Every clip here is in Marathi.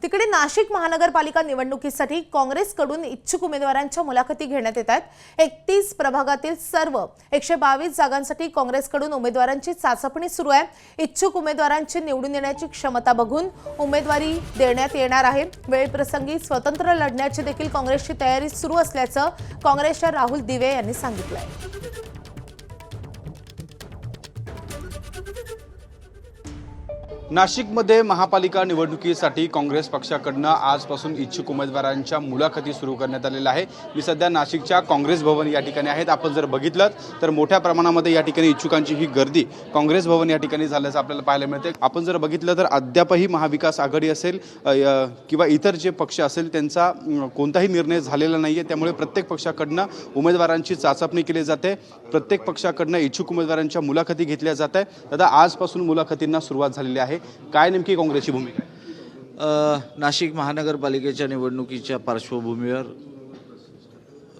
तिकडे नाशिक महानगरपालिका निवडणुकीसाठी काँग्रेसकडून इच्छुक उमेदवारांच्या मुलाखती घेण्यात येत आहेत। 31 प्रभागातील सर्व 122 जागांसाठी काँग्रेसकडून उमेदवारांची चाचपणी सुरू आहे। इच्छुक उमेदवारांची निवडून येण्याची क्षमता बघून उमेदवारी देण्यात येणार आहे। वेळप्रसंगी स्वतंत्र लढण्याची देखील काँग्रेसची तयारी सुरू असल्याचं काँग्रेसच्या राहुल दिवे यांनी सांगितलं। नाशिकमध्ये महापालिका निवडणुकीसाठी काँग्रेस पक्षाकडून आजपासून इच्छुक उमेदवारांच्या मुलाखती सुरू करण्यात आलेल्या आहे। मी सध्या नाशिकच्या काँग्रेस भवन या ठिकाणी आहेत। आपण जर बघितलं तर मोठ्या प्रमाणामध्ये या ठिकाणी इच्छुकांची ही गर्दी काँग्रेस भवन या ठिकाणी झाल्याचं आपल्याला पाहायला मिळते। आपण जर बघितलं तर अद्यापही महाविकास आघाडी असेल किंवा इतर जे पक्ष असेल त्यांचा कोणताही निर्णय झालेला नाहीये। त्यामुळे प्रत्येक पक्षाकडून उमेदवारांची चाचपणी केली जाते। प्रत्येक पक्षाकडून इच्छुक उमेदवारांच्या मुलाखती घेतल्या जात आहेत। आता आजपासून मुलाखतींना सुरुवात झालेली आहे। काय नेमकी काँग्रेसची भूमिका आहे? नाशिक महानगरपालिकेच्या निवडणुकीच्या पार्श्वभूमीवर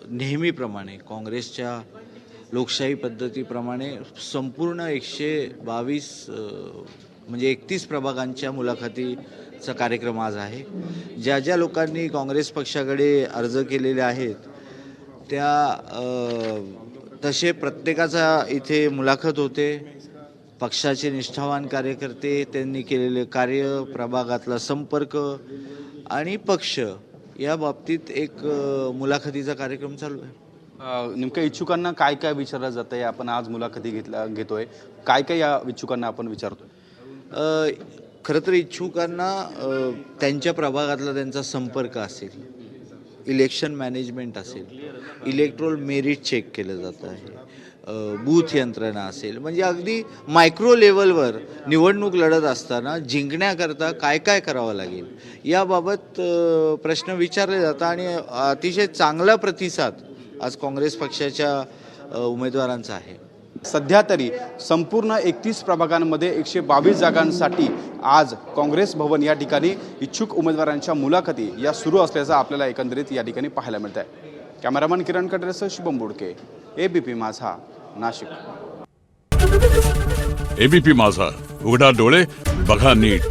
नेहमीप्रमाणे काँग्रेसच्या लोकशाही पद्धतीप्रमाणे संपूर्ण 122 म्हणजे 31 प्रभागांच्या मुलाखतीचा कार्यक्रम आज आहे। ज्या ज्या लोकांनी काँग्रेस पक्षाकडे अर्ज केलेले आहेत त्या तसे प्रत्येकाचा इथे मुलाखत होते। पक्षाचे निष्ठावान कार्यकर्ते, त्यांनी केलेले कार्य, प्रभागातला संपर्क आणि पक्ष या बाबतीत एक मुलाखतीचा कार्यक्रम चालू आहे। नेमक्या इच्छुकांना काय काय विचारलं जातं आहे? आपण आज मुलाखती घेतोय, काय काय या इच्छुकांना आपण विचारतोय? खरं तर इच्छुकांना त्यांच्या प्रभागातला त्यांचा संपर्क असेल, इलेक्शन मॅनेजमेंट असेल, इलेक्ट्रोल मेरिट चेक केलं जातं आहे, बूथ यंत्रणा असेल, म्हणजे अगदी मायक्रो लेवलवर निवडणूक लढत असताना जिंकण्याकरता काय काय करावं लागेल याबाबत प्रश्न विचारले जातात आणि अतिशय चांगला प्रतिसाद आज काँग्रेस पक्षाच्या उमेदवारांचा आहे। सध्या तरी संपूर्ण 31 प्रभागांमध्ये 122 जागांसाठी आज काँग्रेस भवन या ठिकाणी इच्छुक उमेदवारांच्या मुलाखती या सुरू असल्याचं आपल्याला एकंदरीत या ठिकाणी पाहायला मिळत आहे। कॅमेरामन किरण कटरेसह शुभम बुडके, एबीपी माझा, नाशिक। एबीपी माझा, उघडा डोळे बघा नीट।